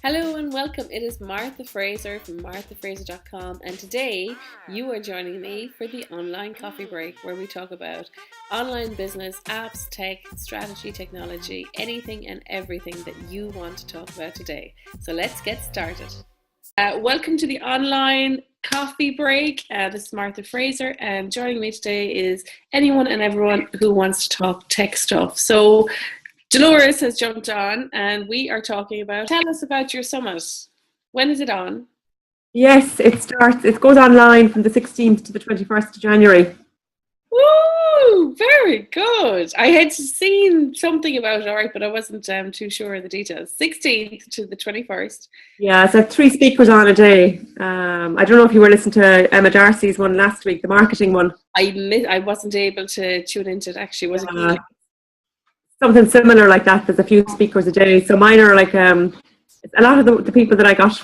Hello and welcome. It is Martha Fraser from marthafraser.com, and today you are joining me for the online coffee break where we talk about online business, apps, tech, strategy, technology, anything and everything that you want to talk about today. So let's get started. Welcome to the online coffee break. This is Martha Fraser, and joining me today is anyone and everyone who wants to talk tech stuff. So Dolores has jumped on and we are talking about, tell us about your summit. When is it on? Yes, it goes online from the 16th to the 21st of January. Woo! Very good. I had seen something about it, all right, but I wasn't too sure of the details. 16th to the 21st. Yeah, so I have 3 speakers on a day. I don't know if you were listening to Emma Darcy's one last week, the marketing one. I wasn't able to tune into it actually. Was it good? Something similar like that. There's a few speakers a day. So mine are like, a lot of the people that I got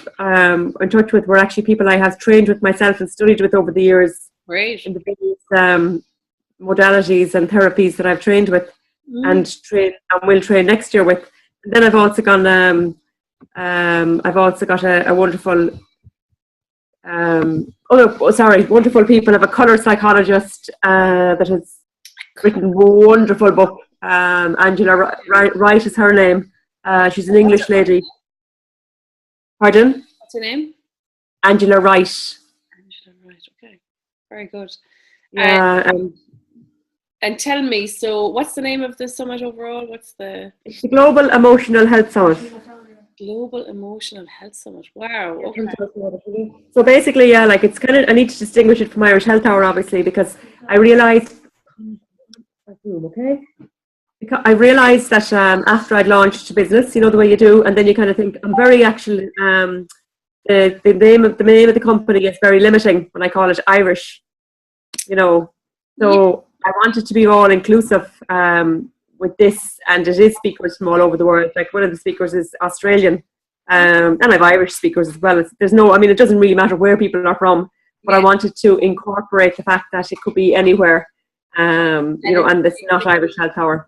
in touch with were actually people I have trained with myself and studied with over the years. Great. In the various modalities and therapies that I've trained with and will train next year with. And then I've also gone, I've also got a wonderful, wonderful people. I have a colour psychologist that has written a wonderful book. Angela Wright is her name. She's an English lady. Pardon? What's her name? Angela Wright. Angela Wright, okay. Very good. Yeah. And tell me, so what's the name of the summit overall? It's the Global Emotional Health Summit. Global Emotional Health Summit. Wow. Okay. So basically, yeah, like it's kind of, I need to distinguish it from Irish Health Hour, obviously, because I realised, I realised that after I'd launched a business, you know the way you do, and then you kind of think, I'm very actually, the name of the company is very limiting when I call it Irish, you know. So I wanted to be all inclusive with this, and it is speakers from all over the world. Like one of the speakers is Australian, and I have Irish speakers as well. It doesn't really matter where people are from, but I wanted to incorporate the fact that it could be anywhere, and it's not Irish Health Hour.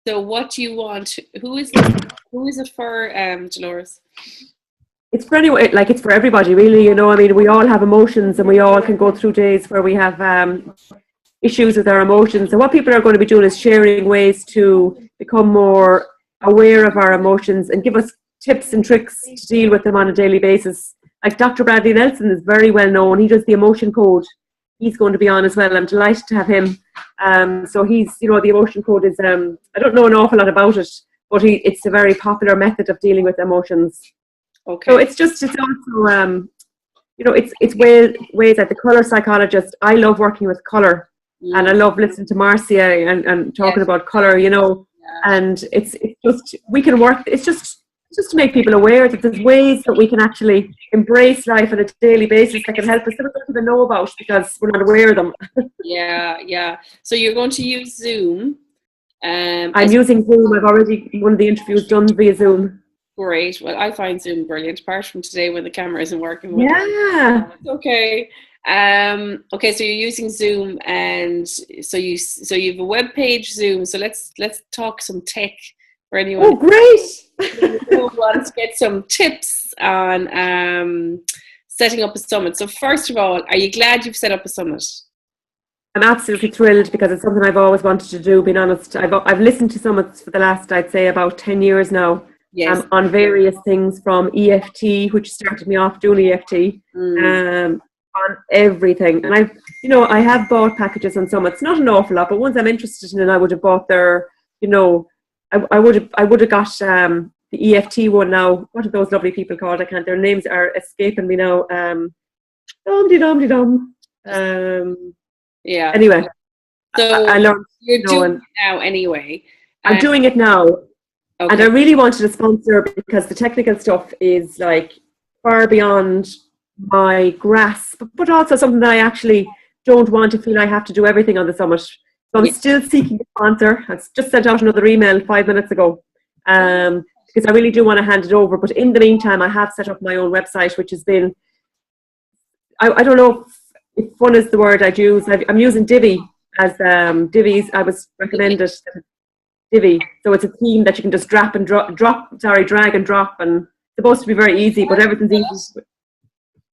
So what do you want? Who is it for, Dolores? It's for anyone, like it's for everybody, really. You know, I mean, we all have emotions, and we all can go through days where we have issues with our emotions. And what people are going to be doing is sharing ways to become more aware of our emotions and give us tips and tricks to deal with them on a daily basis. Like Dr. Bradley Nelson is very well known. He does the emotion code. He's going to be on as well. I'm delighted to have him. So he's, the emotion code is, I don't know an awful lot about it, but it's a very popular method of dealing with emotions. Okay. So it's also, it's ways that the colour psychologist, I love working with colour, and I love listening to Marcia and talking about colour, and it's just, we can work, it's just to make people aware that there's ways that we can actually embrace life on a daily basis that can help us that we don't even know about because we're not aware of them. Yeah. So you're going to use Zoom. I'm using Zoom. I've already one of the interviews done via Zoom. Great. Well, I find Zoom brilliant, apart from today when the camera isn't working. Yeah. Okay. Okay, so you're using Zoom, and so you have a web page Zoom. So let's talk some tech for anyone. Oh, great! Who wants to get some tips on setting up a summit. So first of all, are you glad you've set up a summit? I'm absolutely thrilled because it's something I've always wanted to do. Being honest, I've listened to summits for the last, I'd say, about 10 years now. Yes. On various things from EFT, which started me off doing EFT, on everything. And I have bought packages on summits, not an awful lot, but ones I'm interested in, I would have bought their, I would have got the EFT one now. What are those lovely people called? I can't. Their names are escaping me now. Yeah. Anyway, so I learned. You're doing it now anyway. I'm doing it now. Okay. And I really wanted a sponsor because the technical stuff is like far beyond my grasp, but also something that I actually don't want to feel I have to do everything on the summit. So I'm still seeking a sponsor. I just sent out another email 5 minutes ago because I really do want to hand it over. But in the meantime, I have set up my own website, which has been, I don't know if fun is the word I'd use. I'm using Divi as Divi's. I was recommended Divi. So it's a theme that you can just drag and drop, and supposed to be very easy, but everything's easy.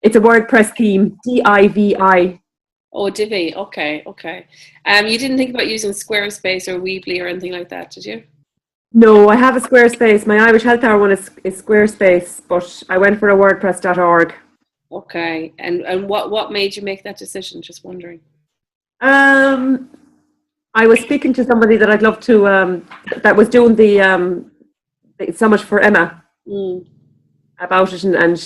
It's a WordPress theme, Divi. Oh, Divi. Okay, okay. You didn't think about using Squarespace or Weebly or anything like that, did you? No, I have a Squarespace. My Irish Health Hour one is Squarespace, but I went for a WordPress.org. Okay, and what made you make that decision? Just wondering. I was speaking to somebody that I'd love to, that was doing the summit for Emma about it, and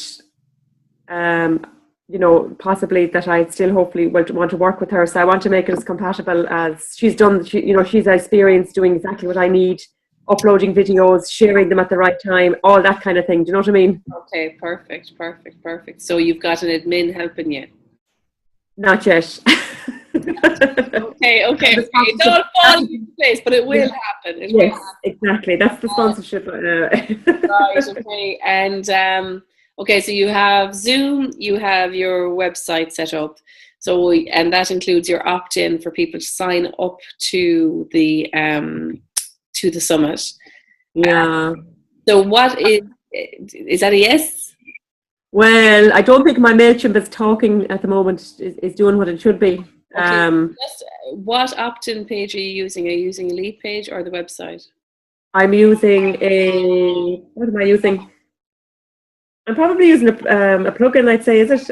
you know, possibly that I still hopefully will want to work with her. So I want to make it as compatible as she's done. You know, she's experienced doing exactly what I need, uploading videos, sharing them at the right time, all that kind of thing. Do you know what I mean? Okay, perfect. So you've got an admin helping you? Not yet. Okay. It's all falling into place, but it will happen. It will happen. Exactly. That's the sponsorship. Right, okay. And okay, so you have Zoom, you have your website set up. So, and that includes your opt-in for people to sign up to the summit. Yeah. So what is that a yes? Well, I don't think my MailChimp is talking at the moment, is doing what it should be. Okay. What opt-in page are you using? Are you using a Leadpage or the website? I'm using what am I using? I'm probably using a plugin, I'd say. Is it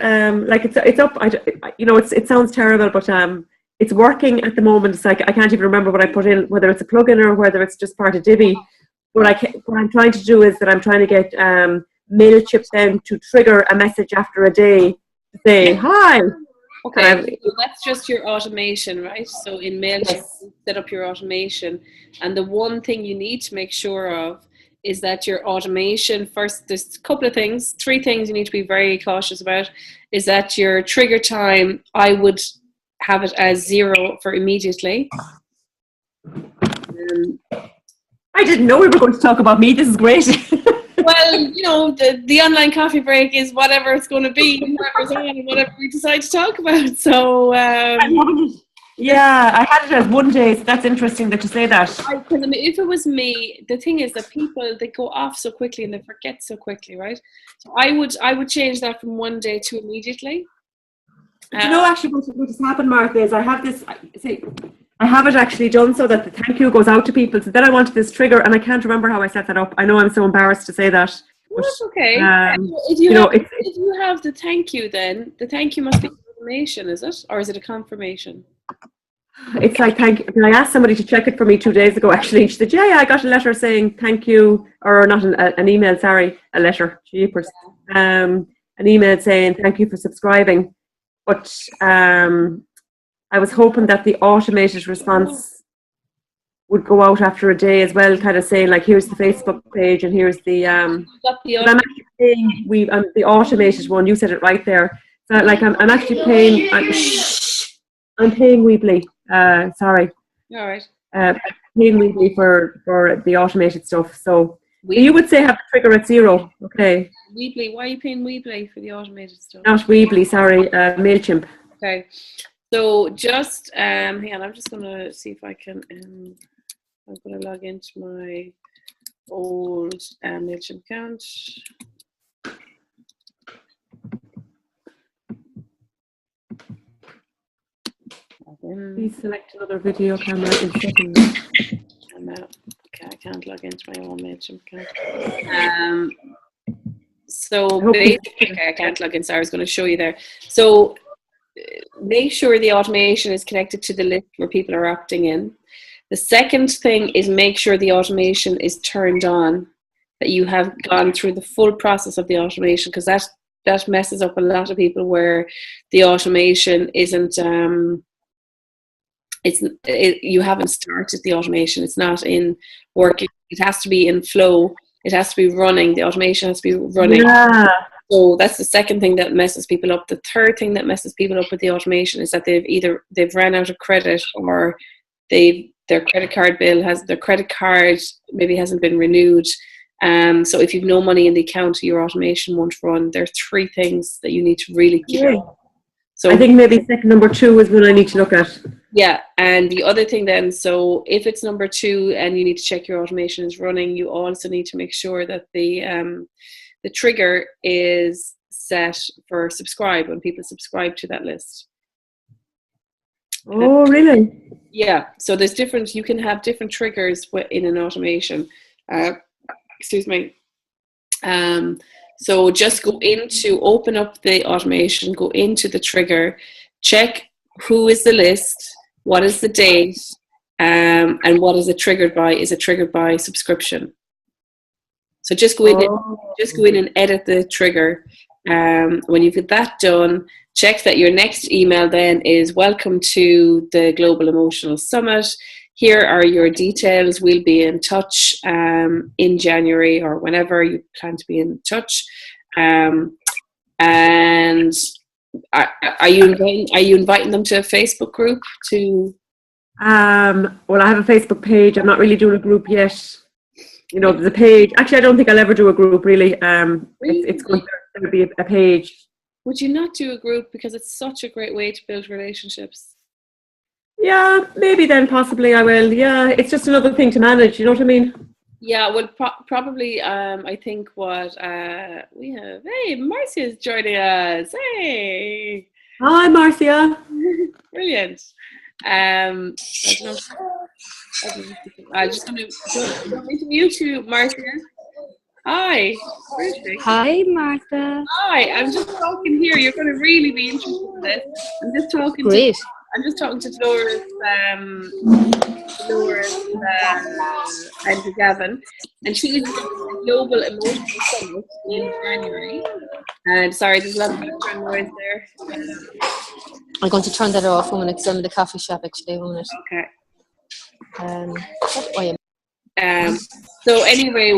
like it's up? You know, it sounds terrible, but it's working at the moment. It's like I can't even remember what I put in, whether it's a plugin or whether it's just part of Divi. But what I'm trying to do is that I'm trying to get MailChimp then to trigger a message after a day to say hi. Okay, so that's just your automation, right? So in MailChimp, you set up your automation, and the one thing you need to make sure of is that your automation, first, there's a couple of things, 3 things you need to be very cautious about, is that your trigger time, I would have it as 0 for immediately. I didn't know we were going to talk about me. This is great. Well, you know, the online coffee break is whatever it's going to be, whatever's on and whatever we decide to talk about. So, yeah, I had it as 1 day. So that's interesting that you say that. Because I mean, if it was me, the thing is that people, they go off so quickly and they forget so quickly, right? So I would change that from 1 day to immediately. You know, actually, what has happened, Martha, is I have this. See, I have it actually done so that the thank you goes out to people. So then I wanted this trigger, and I can't remember how I set that up. I know I'm so embarrassed to say that. Well, that's okay. If you have the thank you, then the thank you must be confirmation, is it? Or is it a confirmation? It's like thank you. I asked somebody to check it for me 2 days ago, actually. She said, yeah, I got a letter saying thank you, or not an email, sorry, a letter. Jeepers. An email saying thank you for subscribing. But I was hoping that the automated response would go out after a day as well, kind of saying like, here's the Facebook page and here's the. I'm actually paying the automated one. You said it right there. So like I'm actually paying. I'm paying Weebly. Sorry. All right. Paying Weebly for the automated stuff. So you would say have the trigger at 0. Okay. Weebly. Why are you paying Weebly for the automated stuff? Not Weebly. Sorry. MailChimp. Okay. So just hang on, I'm just gonna see if I can I'm gonna log into my old MailChimp account. Please select another video camera in settings. Okay, I can't log into my own MailChimp account. So basically, I can't log in, so I was going to show you there. So make sure the automation is connected to the list where people are opting in. The second thing is make sure the automation is turned on, that you have gone through the full process of the automation, because that messes up a lot of people where the automation isn't, you haven't started the automation. It's not in working. It has to be in flow. It has to be running. The automation has to be running. Yeah. So that's the second thing that messes people up. The third thing that messes people up with the automation is that they've ran out of credit, or their credit card maybe hasn't been renewed. So if you've no money in the account, your automation won't run. There are 3 things that you need to really keep an eye on. So I think maybe number 2 is what I need to look at. Yeah, and the other thing then, so if it's number 2 and you need to check your automation is running, you also need to make sure that the the trigger is set for subscribe when people subscribe to that list. Oh, really? Yeah. So there's different. You can have different triggers in an automation. Excuse me. So just open up the automation, go into the trigger, check who is the list, what is the date, and what is it triggered by? Is it triggered by subscription? So just go in and edit the trigger. When you've got that done, check that your next email then is welcome to the Global Emotional Summit. Here are your details. We'll be in touch in January or whenever you plan to be in touch. And are you inviting them to a Facebook group to? Well, I have a Facebook page. I'm not really doing a group yet. You know, there's a page. Actually, I don't think I'll ever do a group, really. Really? It's going to be a page. Would you not do a group? Because it's such a great way to build relationships. Yeah, maybe then possibly I will. Yeah, it's just another thing to manage. You know what I mean? Yeah, well, probably. I think what we have. Hey, Marcia's joining us. Hey. Hi, Marcia. Brilliant. I just want to mute you, Marcia. Hi. Hi, Martha. Hi. I'm just talking here. You're going to really be interested in this. I'm just talking. Great. I'm just talking to Dolores Andrew-Gavin, and she's running the Global Emotional Summit in January. And sorry, there's a lot of background noise there. I'm going to turn that off when I'm in the coffee shop, actually, won't it? Okay. So anyway,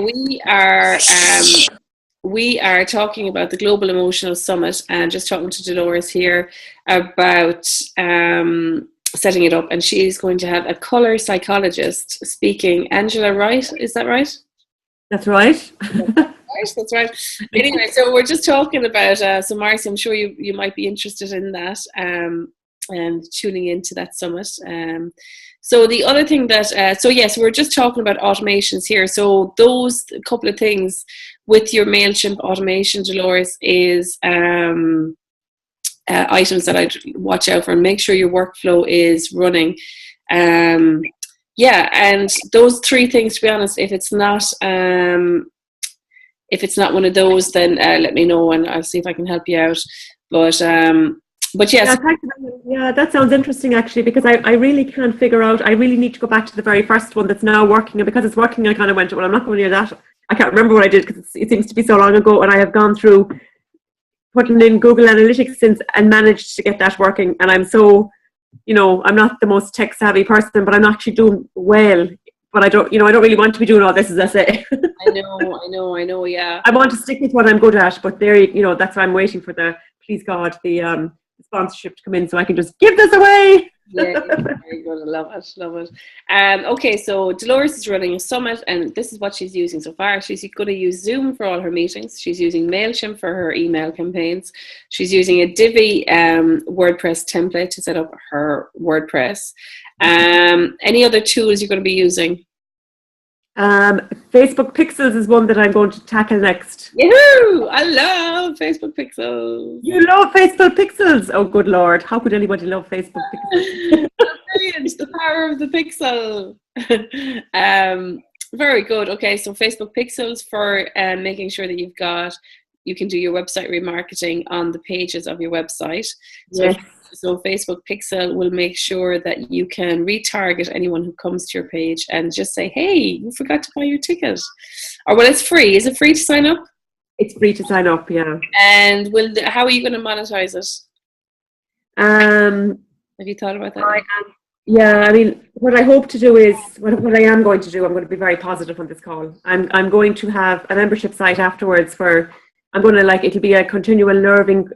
we are talking about the Global Emotional Summit and just talking to Dolores here about setting it up. And she's going to have a colour psychologist speaking. Angela Wright, is that right? That's right. That's right. Anyway, so we're just talking about, so Marcy, I'm sure you might be interested in that and tuning into that summit. So the other thing that, so yes, we're just talking about automations here. So those couple of things with your MailChimp automation, Dolores, is items that I'd watch out for and make sure your workflow is running. Yeah, and those three things, to be honest, if it's not one of those, then let me know and I'll see if I can help you out. But yes. Yeah, that sounds interesting actually, because I really can't figure out, I really need to go back to the very first one that's now working, and because it's working I kind of went, well, I'm not going near that. I can't remember what I did because it seems to be so long ago, and I have gone through putting in Google Analytics since and managed to get that working, and I'm so, you know, I'm not the most tech savvy person, but I'm actually doing well, but I don't really want to be doing all this, as I say. I know, yeah. I want to stick with what I'm good at, but there, you know, that's why I'm waiting for the, please God, the sponsorship to come in so I can just give this away. Yeah, very good. I love it. Okay, so Dolores is running a summit, and this is what she's using so far. She's going to use Zoom for all her meetings. She's using MailChimp for her email campaigns. She's using a Divi WordPress template to set up her WordPress. Any other tools you're going to be using? Facebook Pixels is one that I'm going to tackle next. Yahoo! I love Facebook Pixels. You love Facebook Pixels? Oh, good Lord. How could anybody love Facebook Pixels? Brilliant. The power of the pixel. Very good. Okay, so Facebook Pixels for making sure that you can do your website remarketing on the pages of your website. Yes. So Facebook Pixel will make sure that you can retarget anyone who comes to your page and just say, hey, you forgot to buy your ticket. Or, well, it's free. Is it free to sign up? It's free to sign up, yeah. And how are you going to monetize it? Have you thought about that? Yeah, I mean, what I hope to do is, what I am going to do, I'm going to be very positive on this call. I'm going to have a membership site afterwards where I'm going to, it'll be a continual learning,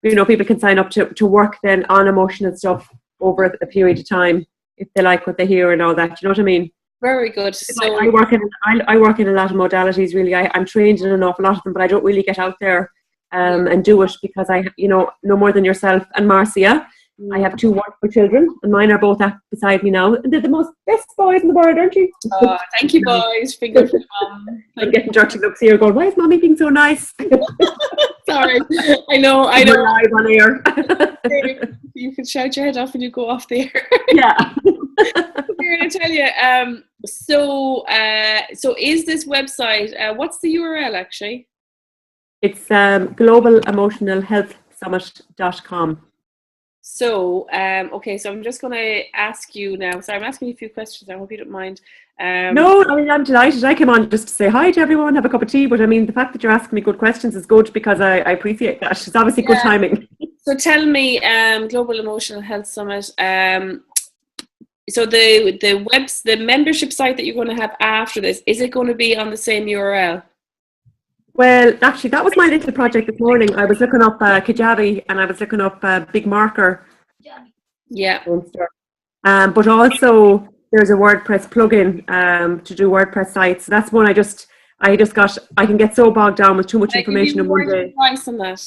you know, people can sign up to work then on emotional stuff over a period of time if they like what they hear and all that. You know what I mean? Very good. So I work in a lot of modalities. Really, I'm trained in an awful lot of them, but I don't really get out there and do it because I, you know more than yourself and Marcia. I have two wonderful children, and mine are both beside me now. And they're the most best boys in the world, aren't you? Oh, thank you, boys. Finger for mum. I'm getting dirty looks here going, why is mommy being so nice? Sorry. I know. We're live on air. You can shout your head off when you go off the air. Yeah. Here, I tell you. So is this website, what's the URL actually? It's globalemotionalhealthsummit.com. So, okay, so I'm just going to ask you now. So I'm asking you a few questions. I hope you don't mind. No, I mean, I'm delighted. I came on just to say hi to everyone, have a cup of tea. But I mean, the fact that you're asking me good questions is good because I appreciate that. It's obviously good timing. So tell me, Global Emotional Health Summit. So the membership site that you're going to have after this, is it going to be on the same URL? Well, actually, that was my little project this morning. I was looking up Kajabi and I was looking up Big Marker. Yeah. But also there's a WordPress plugin to do WordPress sites. So that's one I can get so bogged down with too much information in one day. Advice on that?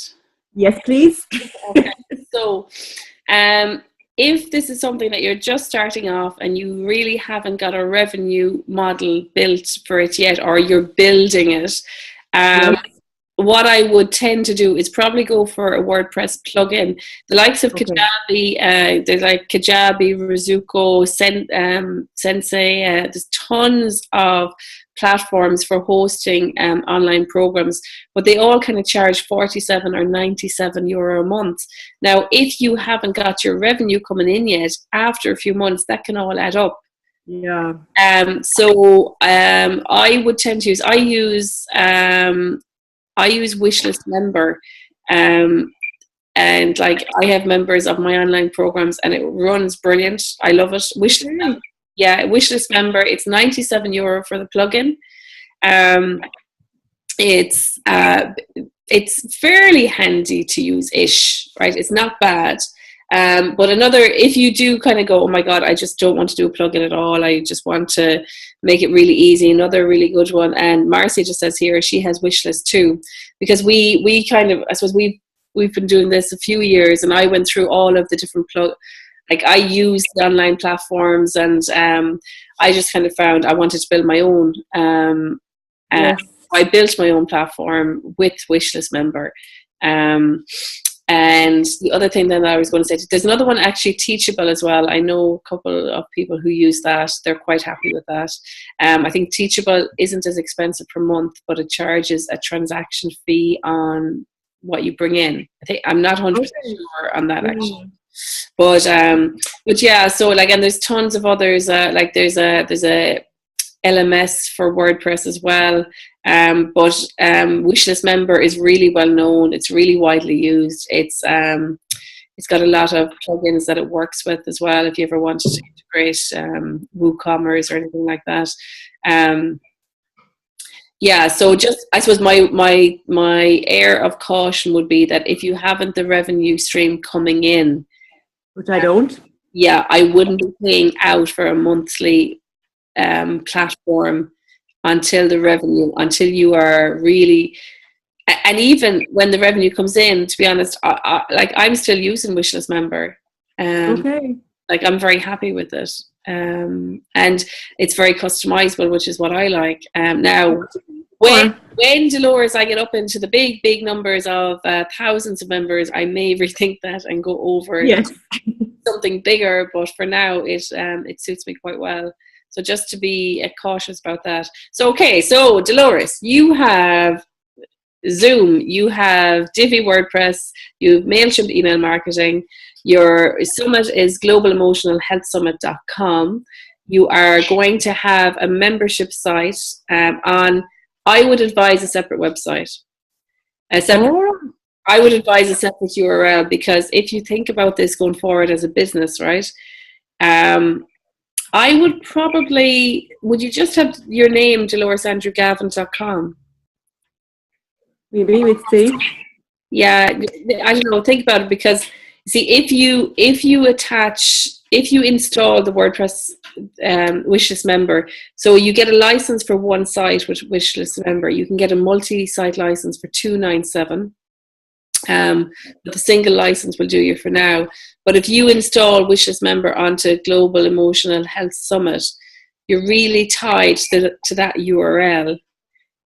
Yes, please. Okay. So, if this is something that you're just starting off and you really haven't got a revenue model built for it yet, or you're building it, what I would tend to do is probably go for a WordPress plugin. The likes of Kajabi, there's like Kajabi, Rizuko, Sensei. There's tons of platforms for hosting online programs, but they all kind of charge 47 or 97 euro a month. Now, if you haven't got your revenue coming in yet, after a few months, that can all add up. Yeah. So I would tend to use I use Wishlist Member, and like I have members of my online programs, and it runs brilliant. I love it. Wishlist Member. It's 97 euro for the plugin. It's fairly handy to use-ish, right? It's not bad. But if you do kind of go, oh my God, I just don't want to do a plugin at all. I just want to make it really easy. Another really good one. And Marcy just says here, she has Wishlist too, because we kind of, I suppose we've been doing this a few years, and I went through all of the different like I used the online platforms, and I just kind of found I wanted to build my own. I built my own platform with Wishlist Member. And the other thing that I was going to say, there's another one actually, Teachable as well. I know a couple of people who use that. They're quite happy with that. I think Teachable isn't as expensive per month, but it charges a transaction fee on what you bring in. I'm not 100% sure on that actually. But yeah, so like, and there's tons of others. Like there's a LMS for WordPress as well. But Wishlist Member is really well known. It's really widely used. It's got a lot of plugins that it works with as well. If you ever wanted to integrate WooCommerce or anything like that. So just, I suppose my air of caution would be that if you haven't the revenue stream coming in, which I don't. Yeah, I wouldn't be paying out for a monthly platform until you are really, and even when the revenue comes in, to be honest, I'm still using Wishlist Member. Like I'm very happy with it. And it's very customizable, which is what I like. Now, when Dolores, I get up into the big numbers of thousands of members, I may rethink that and go over something bigger. But for now, it suits me quite well. So just to be cautious about that. So Dolores, you have Zoom, you have Divi WordPress, you have MailChimp email marketing. Your summit is globalemotionalhealthsummit.com. You are going to have a membership site I would advise a separate website. I would advise a separate URL, because if you think about this going forward as a business, right? I would probably, would you just have your name, DoloresAndrew-Gavin.com? Maybe we'd see. Yeah, I don't know, think about it, because see, if you install the WordPress Wishlist Member, so you get a license for one site with Wishlist Member, you can get a multi-site license for $297. But the single license will do you for now. But if you install Wishlist Member onto Global Emotional Health Summit, you're really tied to that URL.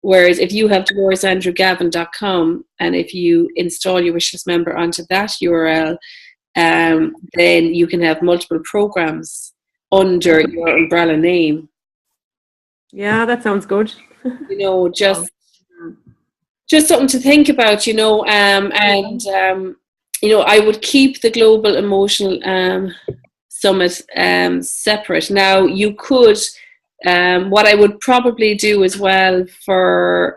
Whereas if you have DoloresAndrew-Gavin.com and if you install your Wishlist Member onto that URL, then you can have multiple programs under your umbrella name. Yeah, that sounds good. You know, just something to think about, you know, you know, I would keep the Global Emotional Summit separate. Now, you could, what I would probably do as well for,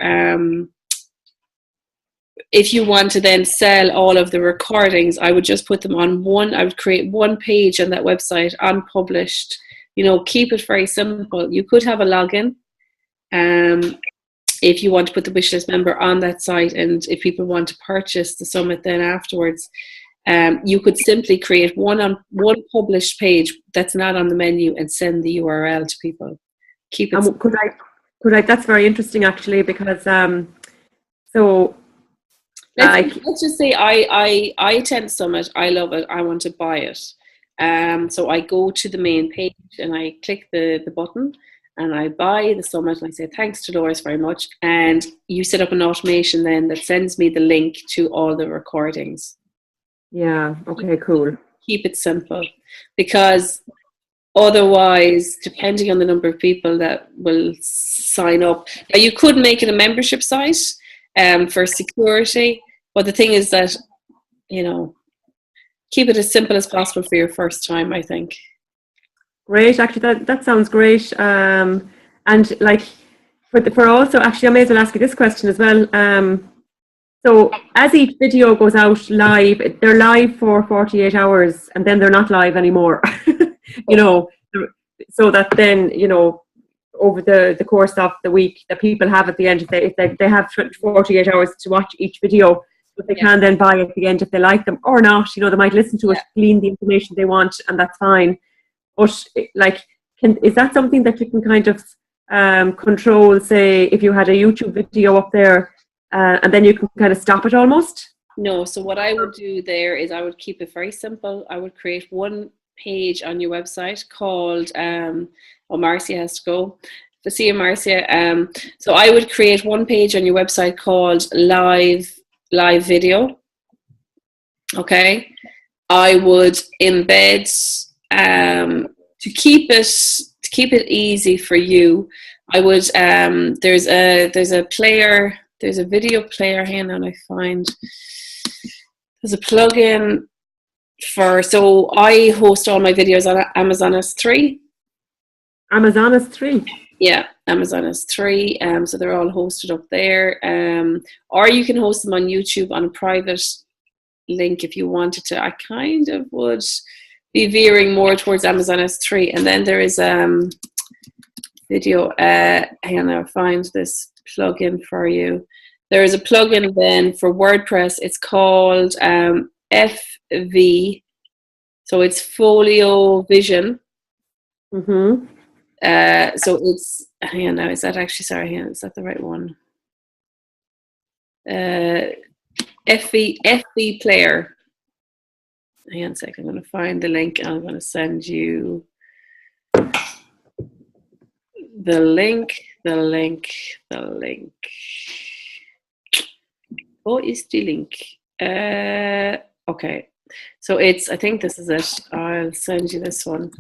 if you want to then sell all of the recordings, I would just put them on one, I would create one page on that website, unpublished, you know, keep it very simple. You could have a login. If you want to put the wishlist member on that site, and if people want to purchase the summit then afterwards, you could simply create one published page that's not on the menu and send the URL to people. Keep it. Could I? That's very interesting, actually, because so. Let's just say I attend the summit. I love it. I want to buy it. So I go to the main page and I click the button. And I buy the summit and I say, thanks to Dolores very much. And you set up an automation then that sends me the link to all the recordings. Yeah, okay, cool. Keep it simple. Because otherwise, depending on the number of people that will sign up, now you could make it a membership site for security. But the thing is that, you know, keep it as simple as possible for your first time, I think. Great, actually, that sounds great. And like, for also, actually, I may as well ask you this question as well. So as each video goes out live, they're live for 48 hours and then they're not live anymore, you know, so that then, you know, over the course of the week that people have at the end, if they have 48 hours to watch each video, but they can then buy at the end if they like them or not, you know, they might listen to it, glean the information they want, and that's fine. But like, is that something that you can kind of control, say, if you had a YouTube video up there, and then you can kind of stop it almost? No, so what I would do there is I would keep it very simple. I would create one page on your website called, Marcia has to go. See you, Marcia. So I would create one page on your website called live video. Okay. I would embed, to keep it easy for you, I would, there's a video player. Hang on, I find there's a plugin so I host all my videos on Amazon S3. Amazon S3? Yeah, Amazon S3. So they're all hosted up there. Or you can host them on YouTube on a private link if you wanted to. I kind of would be veering more towards Amazon S3. And then there is video. Hang on, I'll find this plugin for you. There is a plugin then for WordPress. It's called FV. So it's Folio Vision. Mm-hmm. So it's, hang on now, is that actually, sorry, hang on, is that the right one? FV Player. Hang on a second, I'm going to find the link and I'm going to send you the link. What is the link? Okay, so it's, I think this is it. I'll send you this one.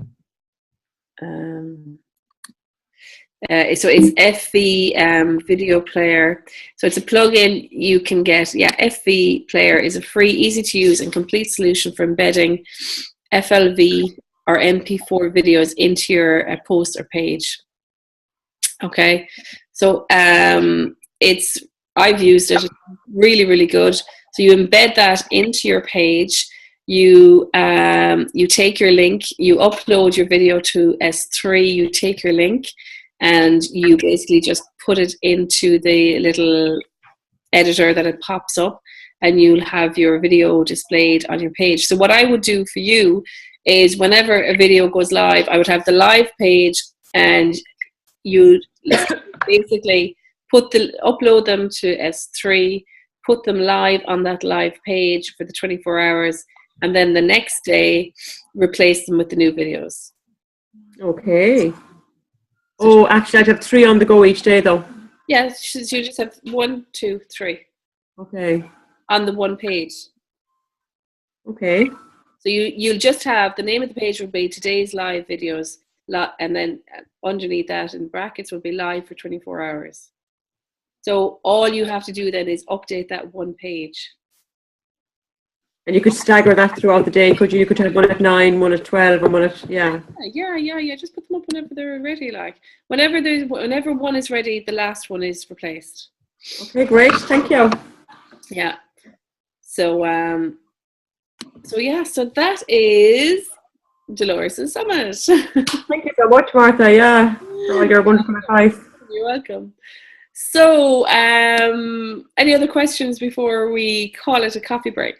So it's FV Video Player. So it's a plugin you can get. Yeah, FV Player is a free, easy to use and complete solution for embedding FLV or MP4 videos into your post or page. Okay, so it's, I've used it, really, really good. So you embed that into your page. You take your link, you upload your video to S3, you take your link and you basically just put it into the little editor that it pops up and you'll have your video displayed on your page. So what I would do for you is whenever a video goes live, I would have the live page and you basically upload them to S3. put them live on that live page for the 24 hours, and then the next day replace them with the new videos. Okay. Oh, actually, I'd have 3 on the go each day, though. Yeah, so you just have 1, 2, 3 Okay. on the one page. Okay. So you'll just have the name of the page will be today's live videos, and then underneath that in brackets will be live for 24 hours. So all you have to do then is update that one page. And you could stagger that throughout the day, could you? You could have one at 9, one at 12, and one at, yeah. Yeah. Just put them up whenever they're ready. Like whenever one is ready, the last one is replaced. Okay, great. Thank you. Yeah. So so that is Dolores' Summit. Thank you so much, Martha. Yeah, for all your wonderful advice. You're welcome. So, any other questions before we call it a coffee break?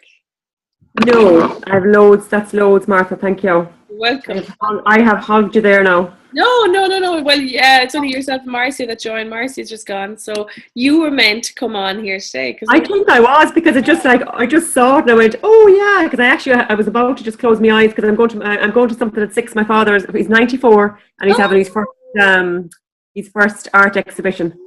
No, I have loads. That's loads, Martha. Thank you. You're welcome. I have hogged you there now. No. Well, yeah, it's only yourself and Marcia that joined. Marcia's just gone. So you were meant to come on here today. I think I was, because it just like, I just saw it and I went, oh yeah, because I was about to just close my eyes, because I'm going to something at 6. My father he's 94 and he's having his first art exhibition.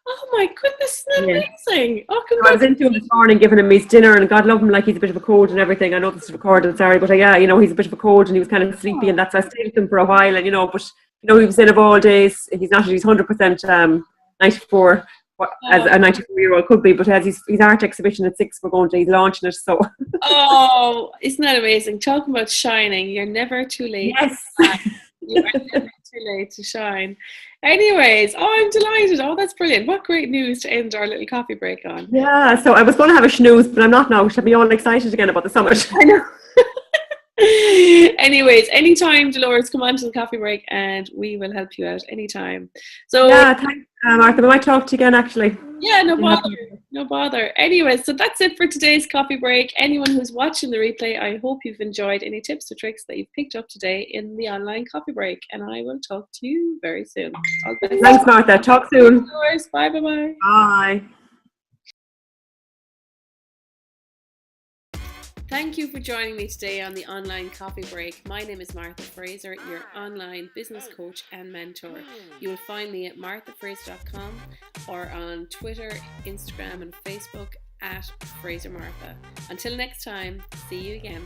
Oh my goodness, isn't that amazing? Oh, I was into him this morning, giving him his dinner, and God love him, like he's a bit of a cold and everything. I know this is recorded, sorry, but yeah, he's a bit of a cold and he was kind of sleepy, and that's why I stayed with him for a while. And but he was in of all days. He's 100% 94, as a 94-year-old could be. But as his art exhibition at 6, he's launching it. So. Oh, isn't that amazing? Talking about shining, you're never too late. Yes. You are never too late to shine. Anyways, I'm delighted. Oh, that's brilliant. What great news to end our little coffee break on. Yeah, so I was going to have a snooze, but I'm not now. Should be all excited again about the summit. I know. Anyways, anytime, Dolores, come on to the coffee break and we will help you out anytime. So yeah, thanks, Martha. We might talk to you again, actually. Yeah, no bother. Anyway, so that's it for today's coffee break. Anyone who's watching the replay, I hope you've enjoyed any tips or tricks that you've picked up today in the online coffee break, and I will talk to you very soon. Thanks, Martha. Talk soon. Bye. Bye. Thank you for joining me today on the online coffee break. My name is Martha Fraser, your online business coach and mentor. You will find me at marthafraser.com or on Twitter, Instagram and Facebook at Fraser Martha. Until next time, see you again.